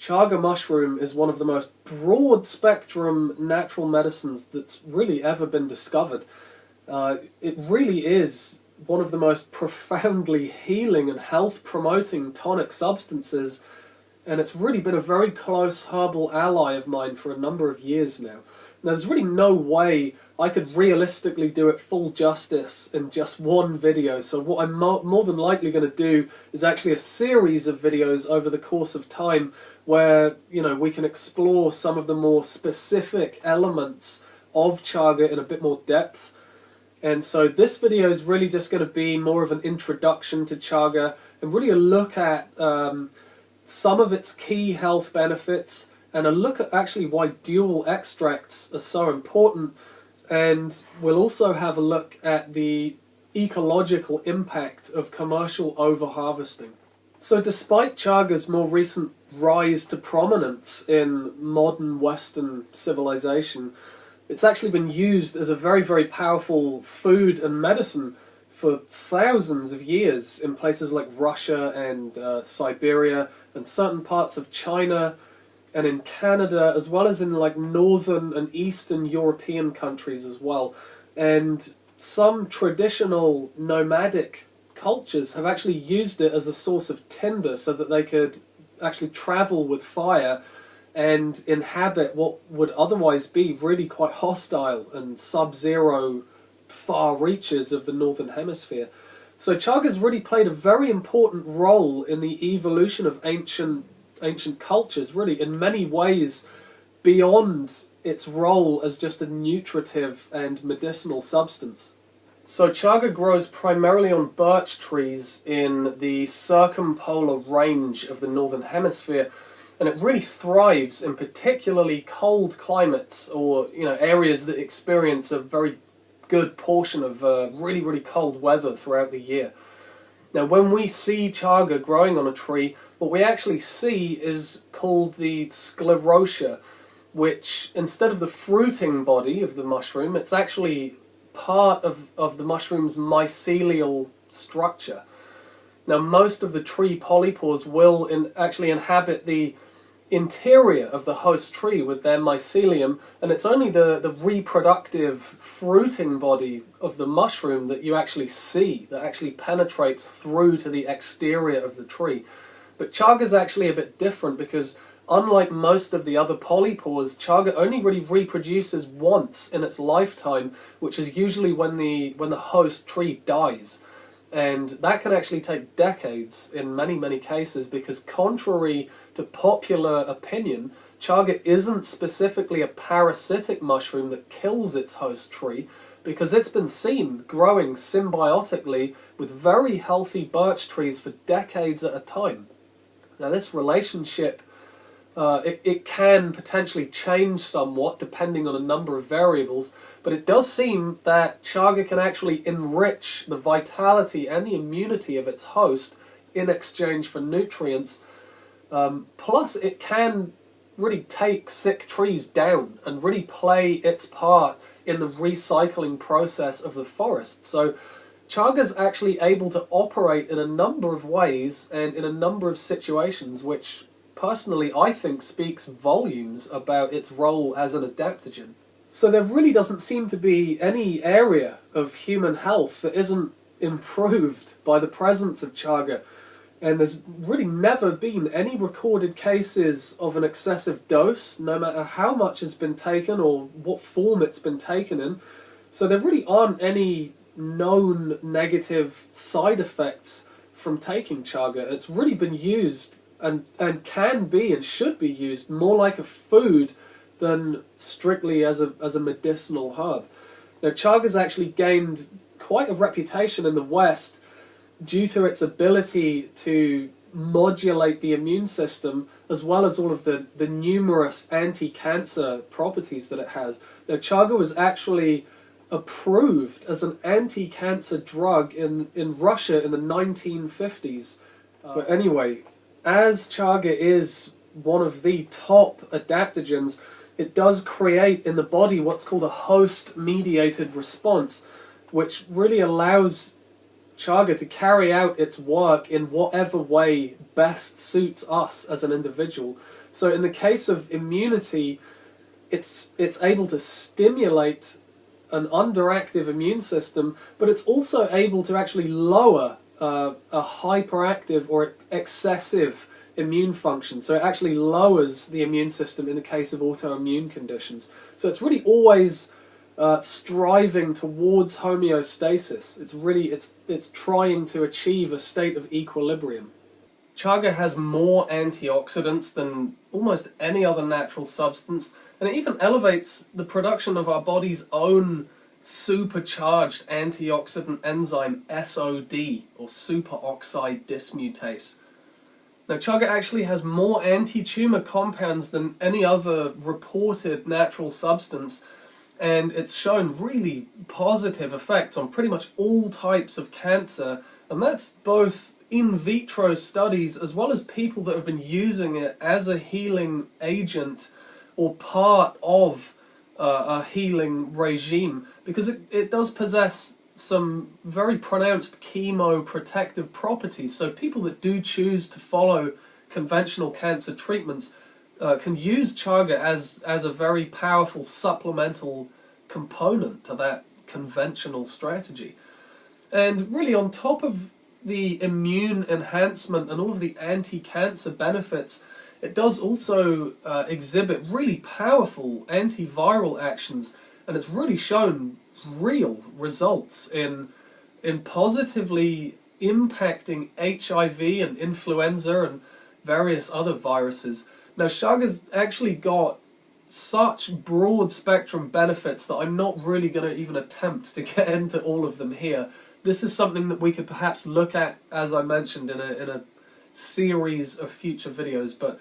chaga mushroom is one of the most broad-spectrum natural medicines that's really ever been discovered. It really is one of the most profoundly healing and health-promoting tonic substances, and it's really been a very close herbal ally of mine for a number of years now. Now, there's really no way I could realistically do it full justice in just one video, so what I'm more than likely going to do is actually a series of videos over the course of time where, you know, we can explore some of the more specific elements of chaga in a bit more depth. And so this video is really just going to be more of an introduction to chaga and really a look at some of its key health benefits and a look at actually why dual extracts are so important. And we'll also have a look at the ecological impact of commercial overharvesting. So despite chaga's more recent rise to prominence in modern Western civilization, it's actually been used as a very, very powerful food and medicine for thousands of years in places like Russia and Siberia and certain parts of China and in Canada, as well as in like northern and eastern European countries as well. And some traditional nomadic cultures have actually used it as a source of tinder so that they could actually travel with fire and inhabit what would otherwise be really quite hostile and sub-zero far reaches of the northern hemisphere. So chaga's really played a very important role in the evolution of ancient cultures, really in many ways beyond its role as just a nutritive and medicinal substance. So chaga grows primarily on birch trees in the circumpolar range of the northern hemisphere, and it really thrives in particularly cold climates, or areas that experience a very good portion of really, really cold weather throughout the year. Now, when we see chaga growing on a tree, what we actually see is called the sclerotia, which instead of the fruiting body of the mushroom, it's actually part of the mushroom's mycelial structure. Now, most of the tree polypores will actually inhabit the interior of the host tree with their mycelium, and it's only the reproductive fruiting body of the mushroom that you actually see, that actually penetrates through to the exterior of the tree. But chaga is actually a bit different because unlike most of the other polypores, chaga only really reproduces once in its lifetime, which is usually when the host tree dies. And that can actually take decades in many, many cases because contrary to popular opinion, chaga isn't specifically a parasitic mushroom that kills its host tree, because it's been seen growing symbiotically with very healthy birch trees for decades at a time. Now, this relationship it can potentially change somewhat depending on a number of variables, but it does seem that chaga can actually enrich the vitality and the immunity of its host in exchange for nutrients. Plus, it can really take sick trees down and really play its part in the recycling process of the forest. So chaga's actually able to operate in a number of ways and in a number of situations, which personally I think speaks volumes about its role as an adaptogen. So there really doesn't seem to be any area of human health that isn't improved by the presence of chaga, and there's really never been any recorded cases of an excessive dose, no matter how much has been taken or what form it's been taken in. So there really aren't any known negative side effects from taking chaga. It's really been used and can be and should be used more like a food than strictly as a medicinal herb. Now, chaga's actually gained quite a reputation in the West due to its ability to modulate the immune system, as well as all of the numerous anti-cancer properties that it has. Now, chaga was actually approved as an anti-cancer drug in Russia in the 1950s. But anyway, as chaga is one of the top adaptogens, it does create in the body what's called a host-mediated response, which really allows chaga to carry out its work in whatever way best suits us as an individual. So in the case of immunity, it's able to stimulate an underactive immune system, but it's also able to actually lower a hyperactive or excessive immune function. So it actually lowers the immune system in the case of autoimmune conditions. So it's really always striving towards homeostasis. It's trying to achieve a state of equilibrium. Chaga has more antioxidants than almost any other natural substance, and it even elevates the production of our body's own supercharged antioxidant enzyme SOD, or superoxide dismutase. Now, chaga actually has more anti-tumor compounds than any other reported natural substance, and it's shown really positive effects on pretty much all types of cancer, and that's both in vitro studies as well as people that have been using it as a healing agent or part of a healing regime, because it does possess some very pronounced chemoprotective properties. So people that do choose to follow conventional cancer treatments can use chaga as a very powerful supplemental component to that conventional strategy. And really, on top of the immune enhancement and all of the anti-cancer benefits, it does also exhibit really powerful antiviral actions, and it's really shown real results in positively impacting HIV and influenza and various other viruses. Now, chaga's actually got such broad spectrum benefits that I'm not really going to even attempt to get into all of them here. This is something that we could perhaps look at, as I mentioned, in a series of future videos. But,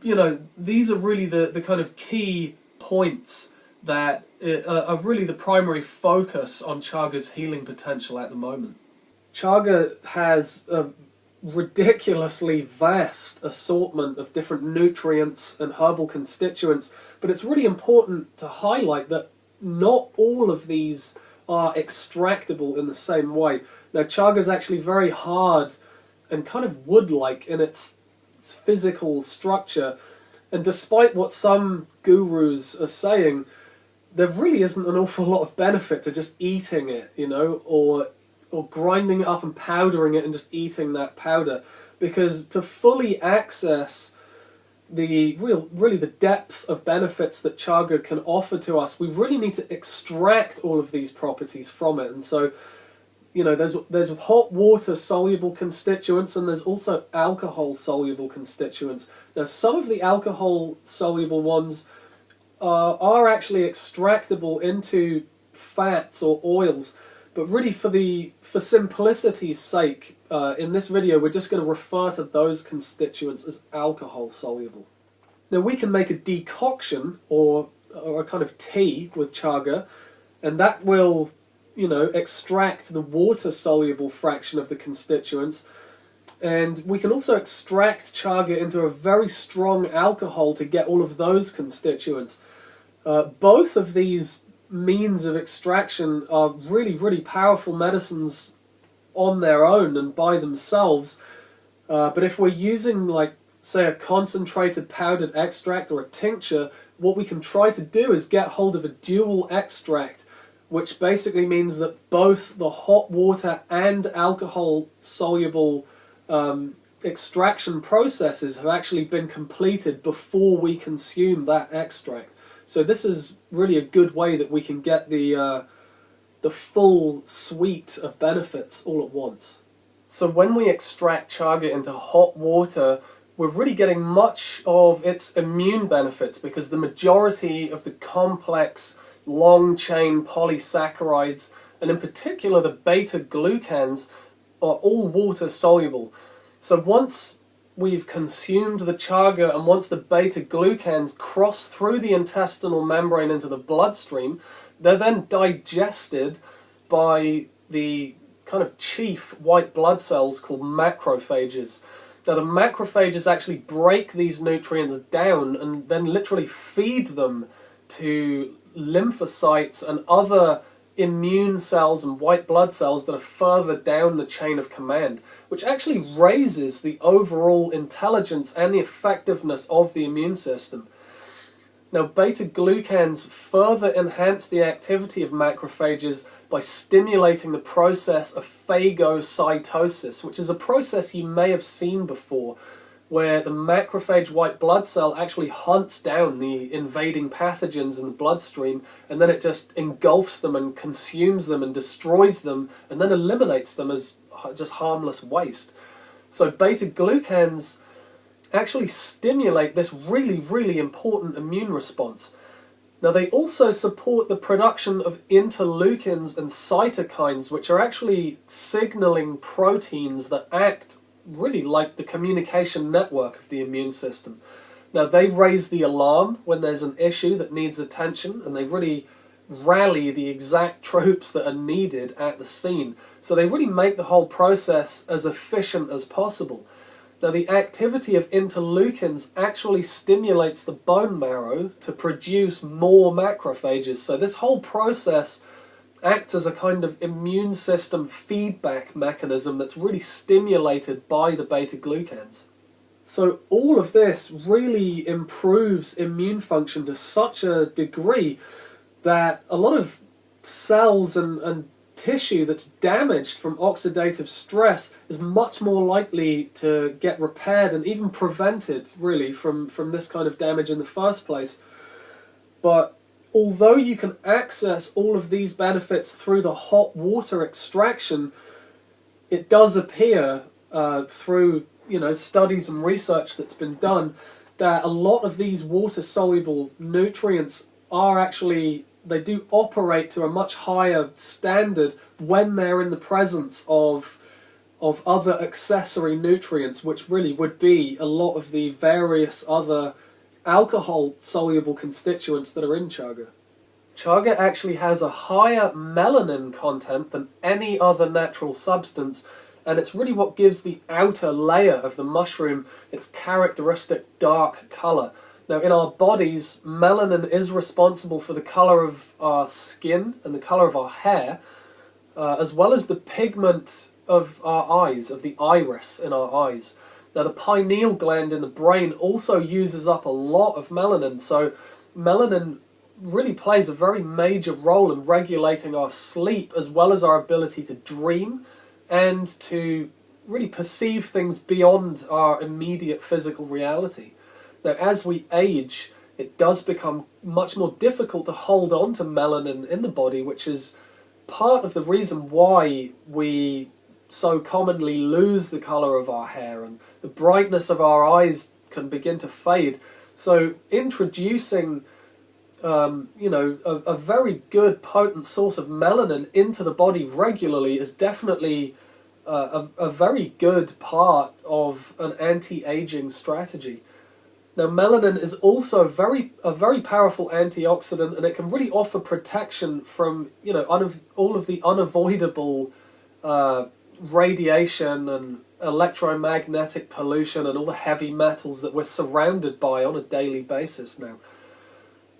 you know, these are really the kind of key points that are really the primary focus on chaga's healing potential at the moment. Chaga has a ridiculously vast assortment of different nutrients and herbal constituents, but it's really important to highlight that not all of these are extractable in the same way. Now, chaga is actually very hard and kind of wood-like in its physical structure, and despite what some gurus are saying, there really isn't an awful lot of benefit to just eating it, you know, or grinding it up and powdering it and just eating that powder, because to fully access really the depth of benefits that chaga can offer to us, we really need to extract all of these properties from it. And so, you know, there's hot water soluble constituents, and there's also alcohol soluble constituents. Now, some of the alcohol soluble ones are actually extractable into fats or oils, but really for simplicity's sake, in this video we're just going to refer to those constituents as alcohol soluble. Now, we can make a decoction or a kind of tea with chaga, and that will, you know, extract the water soluble fraction of the constituents, and we can also extract chaga into a very strong alcohol to get all of those constituents. Both of these means of extraction are really powerful medicines on their own and by themselves, but if we're using, like, say, a concentrated powdered extract or a tincture, what we can try to do is get hold of a dual extract, which basically means that both the hot water and alcohol soluble extraction processes have actually been completed before we consume that extract. So this is really a good way that we can get the full suite of benefits all at once. So when we extract chaga into hot water, we're really getting much of its immune benefits, because the majority of the complex long-chain polysaccharides, and in particular the beta-glucans, are all water-soluble. So once we've consumed the chaga, and once the beta-glucans cross through the intestinal membrane into the bloodstream, they're then digested by the kind of chief white blood cells called macrophages. Now, the macrophages actually break these nutrients down and then literally feed them to lymphocytes and other immune cells and white blood cells that are further down the chain of command, which actually raises the overall intelligence and the effectiveness of the immune system. Now, beta-glucans further enhance the activity of macrophages by stimulating the process of phagocytosis, which is a process you may have seen before, where the macrophage white blood cell actually hunts down the invading pathogens in the bloodstream, and then it just engulfs them and consumes them and destroys them, and then eliminates them as just harmless waste. So beta-glucans actually stimulate this really, really important immune response. Now, they also support the production of interleukins and cytokines, which are actually signaling proteins that act really like the communication network of the immune system. Now, they raise the alarm when there's an issue that needs attention, and they really rally the exact troops that are needed at the scene. So they really make the whole process as efficient as possible. Now, the activity of interleukins actually stimulates the bone marrow to produce more macrophages. So this whole process acts as a kind of immune system feedback mechanism that's really stimulated by the beta-glucans. So all of this really improves immune function to such a degree that a lot of cells and tissue that's damaged from oxidative stress is much more likely to get repaired and even prevented, really, from this kind of damage in the first place. But although you can access all of these benefits through the hot water extraction, it does appear through studies and research that's been done that a lot of these water-soluble nutrients are actually, they do operate to a much higher standard when they're in the presence of other accessory nutrients, which really would be a lot of the various other alcohol-soluble constituents that are in chaga. Chaga actually has a higher melanin content than any other natural substance, and it's really what gives the outer layer of the mushroom its characteristic dark colour. Now, in our bodies, melanin is responsible for the colour of our skin and the colour of our hair, as well as the pigment of our eyes, of the iris in our eyes. Now, the pineal gland in the brain also uses up a lot of melanin, so melanin really plays a very major role in regulating our sleep as well as our ability to dream and to really perceive things beyond our immediate physical reality. Now, as we age, it does become much more difficult to hold on to melanin in the body, which is part of the reason why we so commonly lose the colour of our hair and the brightness of our eyes can begin to fade. So introducing a very good potent source of melanin into the body regularly is definitely a very good part of an anti-aging strategy. Now, melanin is also a very powerful antioxidant, and it can really offer protection from all of the unavoidable radiation and electromagnetic pollution and all the heavy metals that we're surrounded by on a daily basis now.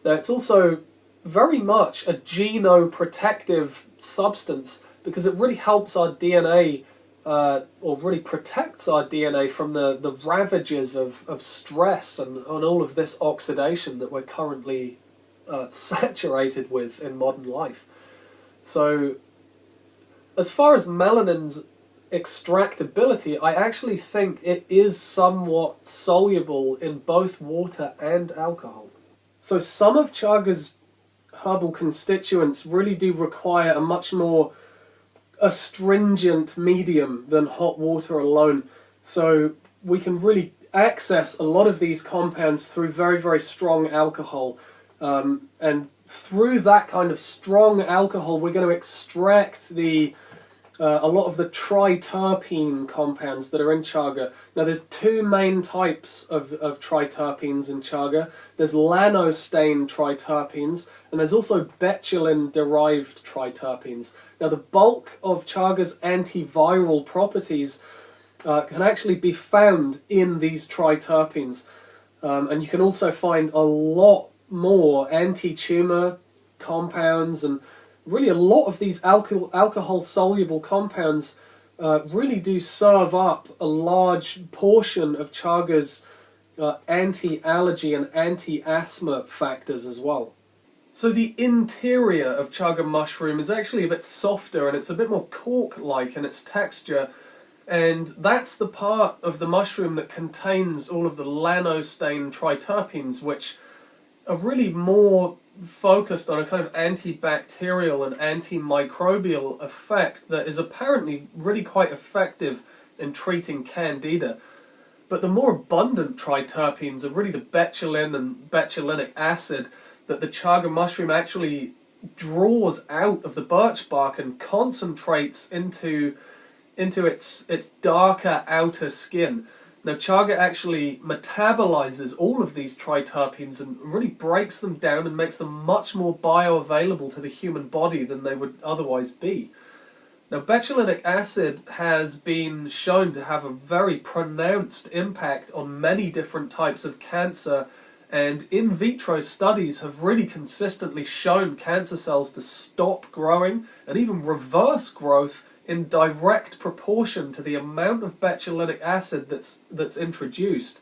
Now, it's also very much a genoprotective substance because it really helps our DNA, or really protects our DNA from the ravages of stress and all of this oxidation that we're currently saturated with in modern life. So, as far as melanin's extractability, I actually think it is somewhat soluble in both water and alcohol. So some of chaga's herbal constituents really do require a much more astringent medium than hot water alone. So we can really access a lot of these compounds through very, very strong alcohol. And through that kind of strong alcohol, we're going to extract a lot of the triterpene compounds that are in chaga. Now, there's two main types of triterpenes in chaga. There's lanostane triterpenes, and there's also betulin-derived triterpenes. Now, the bulk of chaga's antiviral properties can actually be found in these triterpenes. And you can also find a lot more anti-tumor compounds and really a lot of these alcohol-soluble compounds really do serve up a large portion of Chaga's anti-allergy and anti-asthma factors as well. So the interior of Chaga mushroom is actually a bit softer, and it's a bit more cork-like in its texture, and that's the part of the mushroom that contains all of the lanostane triterpenes, which are really more focused on a kind of antibacterial and antimicrobial effect that is apparently really quite effective in treating candida. But the more abundant triterpenes are really the betulin and betulinic acid that the Chaga mushroom actually draws out of the birch bark and concentrates into its darker outer skin. Now, Chaga actually metabolizes all of these triterpenes and really breaks them down and makes them much more bioavailable to the human body than they would otherwise be. Now, betulinic acid has been shown to have a very pronounced impact on many different types of cancer, and in vitro studies have really consistently shown cancer cells to stop growing and even reverse growth in direct proportion to the amount of betulinic acid that's introduced.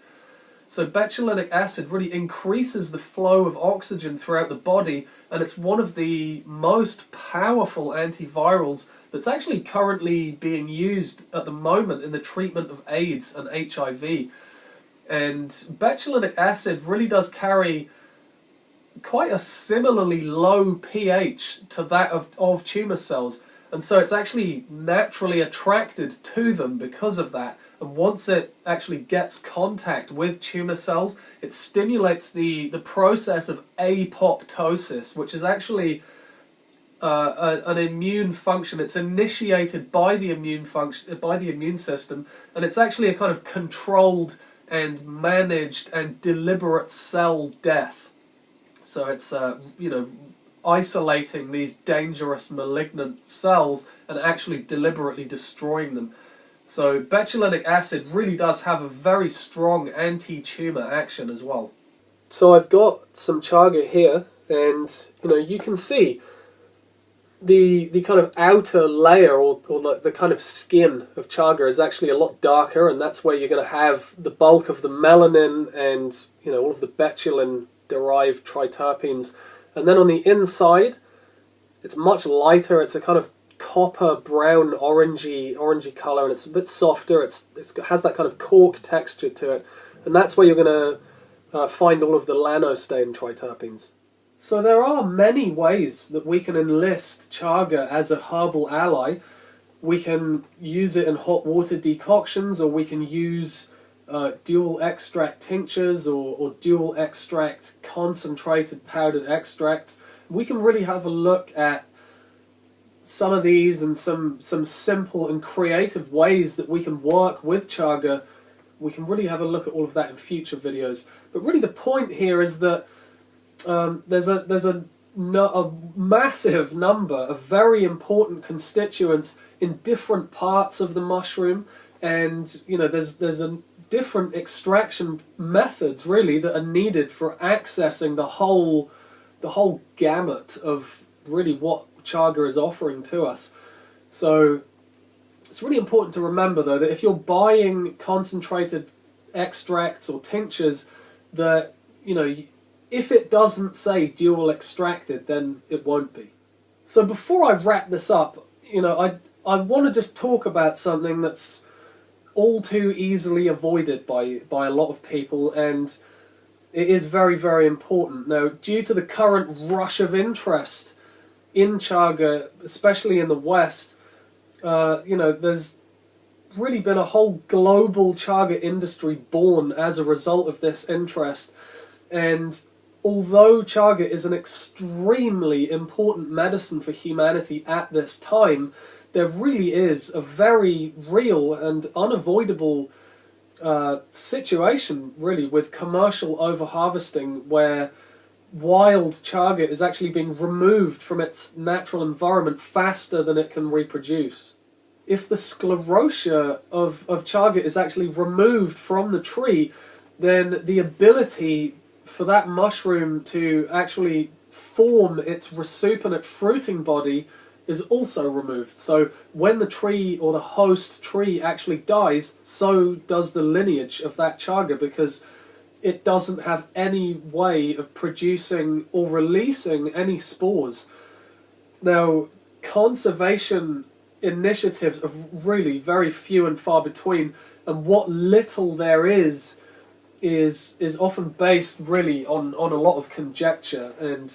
So betulinic acid really increases the flow of oxygen throughout the body, and it's one of the most powerful antivirals that's actually currently being used at the moment in the treatment of AIDS and HIV. And betulinic acid really does carry quite a similarly low pH to that of tumour cells. And so it's actually naturally attracted to them because of that. And once it actually gets contact with tumour cells, it stimulates the process of apoptosis, which is actually an immune function. It's initiated by the immune system, and it's actually a kind of controlled and managed and deliberate cell death. So it's isolating these dangerous malignant cells and actually deliberately destroying them. So betulinic acid really does have a very strong anti-tumour action as well. So I've got some chaga here, and you can see the kind of outer layer or the kind of skin of chaga is actually a lot darker, and that's where you're going to have the bulk of the melanin and all of the betulin derived triterpenes. And then on the inside, it's much lighter. It's a kind of copper brown orangey colour, and it's a bit softer. It has that kind of cork texture to it, and that's where you're going to find all of the lanostane triterpenes. So there are many ways that we can enlist chaga as a herbal ally. We can use it in hot water decoctions, or we can use dual extract tinctures or dual extract concentrated powdered extracts. We can really have a look at some of these and some simple and creative ways that we can work with chaga. We can really have a look at all of that in future videos. But really the point here is that there's a massive number of very important constituents in different parts of the mushroom, and there's a different extraction methods really that are needed for accessing the whole gamut of really what chaga is offering to us. So it's really important to remember though that if you're buying concentrated extracts or tinctures, that if it doesn't say dual extracted, then it won't be. So before I wrap this up, I want to just talk about something that's all too easily avoided by a lot of people, and it is very, very important. Now, due to the current rush of interest in chaga, especially in the West, there's really been a whole global chaga industry born as a result of this interest. And although chaga is an extremely important medicine for humanity at this time, there really is a very real and unavoidable situation, really, with commercial overharvesting, where wild chaga is actually being removed from its natural environment faster than it can reproduce. If the sclerotia of chaga is actually removed from the tree, then the ability for that mushroom to actually form its recipienate fruiting body is also removed. So when the tree or the host tree actually dies, so does the lineage of that chaga, because it doesn't have any way of producing or releasing any spores. Now, conservation initiatives are really very few and far between, and what little there is often based really on a lot of conjecture. And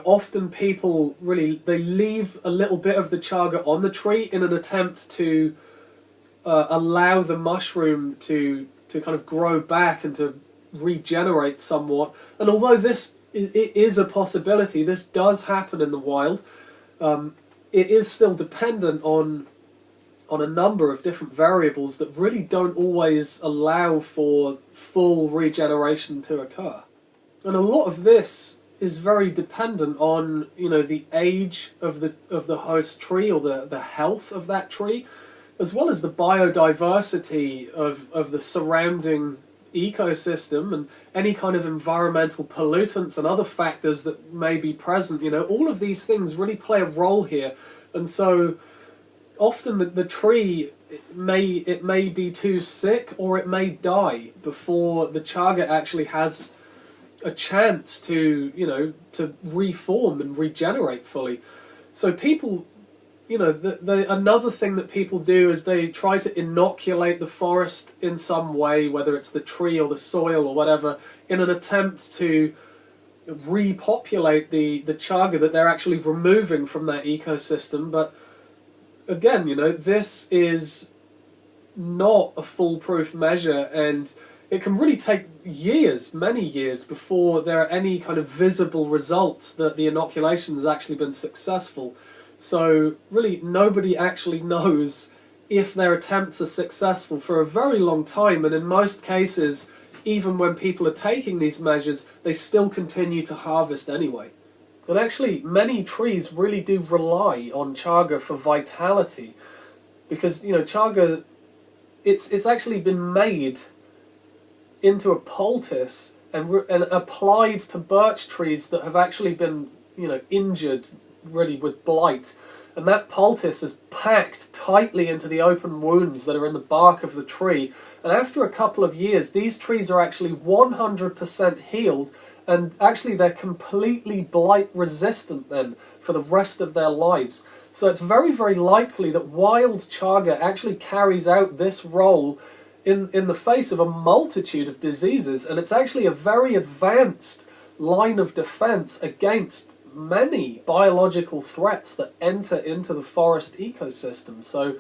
often people they leave a little bit of the chaga on the tree in an attempt to allow the mushroom to kind of grow back and to regenerate somewhat. And although it is a possibility, this does happen in the wild, it is still dependent on a number of different variables that really don't always allow for full regeneration to occur. And a lot of this is very dependent on the age of the host tree, or the health of that tree, as well as the biodiversity of the surrounding ecosystem and any kind of environmental pollutants and other factors that may be present. All of these things really play a role here. And so often the tree may be too sick, or it may die before the chaga actually has a chance to reform and regenerate fully. So people, another thing that people do is they try to inoculate the forest in some way, whether it's the tree or the soil or whatever, in an attempt to repopulate the chaga that they're actually removing from that ecosystem. But again, this is not a foolproof measure, and it can really take years, many years, before there are any kind of visible results that the inoculation has actually been successful. So really nobody actually knows if their attempts are successful for a very long time, and in most cases, even when people are taking these measures, they still continue to harvest anyway. And actually, many trees really do rely on chaga for vitality, because chaga, it's actually been made into a poultice and applied to birch trees that have actually been injured really with blight, and that poultice is packed tightly into the open wounds that are in the bark of the tree, and after a couple of years these trees are actually 100% healed, and actually they're completely blight resistant then for the rest of their lives. So it's very, very likely that wild chaga actually carries out this role in the face of a multitude of diseases, and it's actually a very advanced line of defense against many biological threats that enter into the forest ecosystem. So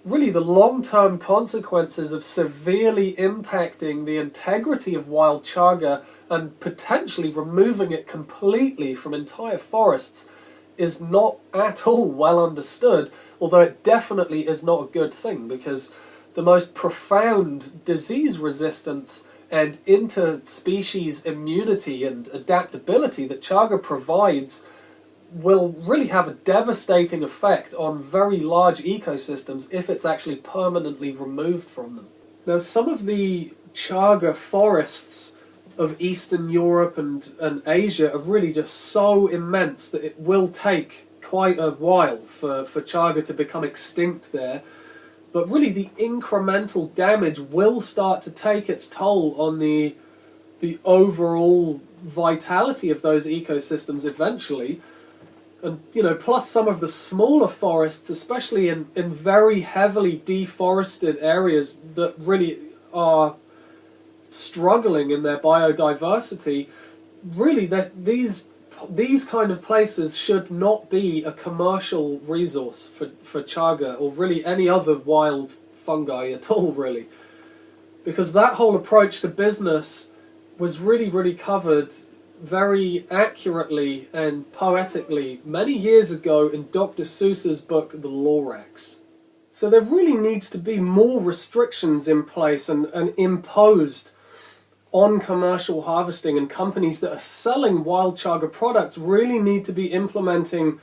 really the long-term consequences of severely impacting the integrity of wild chaga and potentially removing it completely from entire forests is not at all well understood, although it definitely is not a good thing, because the most profound disease resistance and interspecies immunity and adaptability that chaga provides will really have a devastating effect on very large ecosystems if it's actually permanently removed from them. Now, some of the chaga forests of Eastern Europe and Asia are really just so immense that it will take quite a while for chaga to become extinct there. But really the incremental damage will start to take its toll on the overall vitality of those ecosystems eventually. And plus some of the smaller forests, especially in very heavily deforested areas that really are struggling in their biodiversity, really these kind of places should not be a commercial resource for chaga or really any other wild fungi at all, really. Because that whole approach to business was really, really covered very accurately and poetically many years ago in Dr. Seuss's book, The Lorax. So there really needs to be more restrictions in place and imposed on commercial harvesting, and companies that are selling wild chaga products really need to be implementing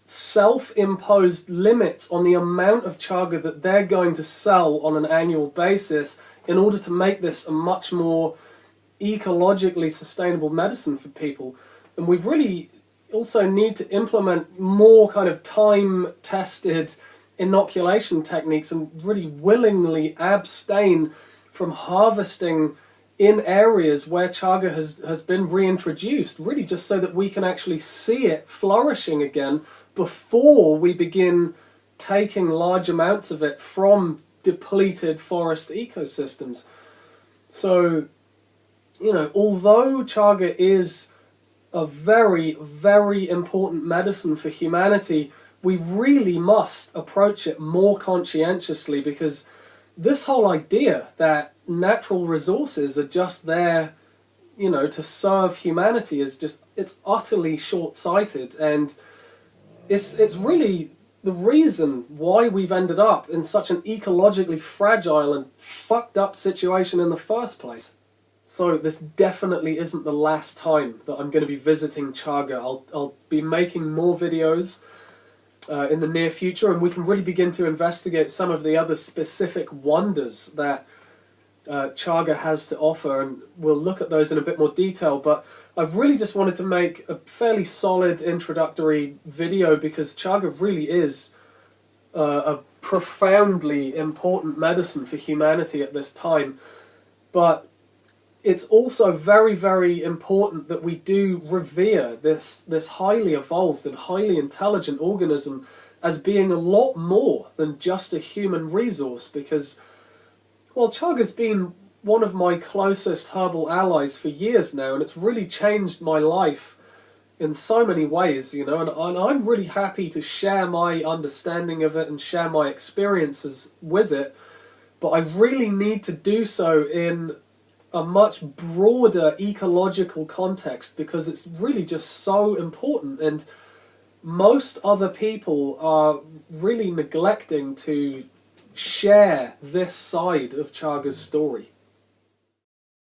self-imposed limits on the amount of chaga that they're going to sell on an annual basis in order to make this a much more ecologically sustainable medicine for people. And we really also need to implement more kind of time-tested inoculation techniques and really willingly abstain from harvesting in areas where chaga has been reintroduced, really just so that we can actually see it flourishing again before we begin taking large amounts of it from depleted forest ecosystems. So, you know, although chaga is a very, very important medicine for humanity, we really must approach it more conscientiously, because this whole idea that natural resources are just there, you know, to serve humanity is just, it's utterly short-sighted, and it's really the reason why we've ended up in such an ecologically fragile and fucked up situation in the first place. So this definitely isn't the last time that I'm going to be visiting Chaga. I'll be making more videos in the near future, and we can really begin to investigate some of the other specific wonders that Chaga has to offer, and we'll look at those in a bit more detail. But I really just wanted to make a fairly solid introductory video, because Chaga really is a profoundly important medicine for humanity at this time. But it's also very, very important that we do revere this highly evolved and highly intelligent organism as being a lot more than just a human resource, because, well, Chaga's been one of my closest herbal allies for years now, and it's really changed my life in so many ways, you know, and I'm really happy to share my understanding of it and share my experiences with it, but I really need to do so in a much broader ecological context, because it's really just so important, and most other people are really neglecting to share this side of Chaga's story.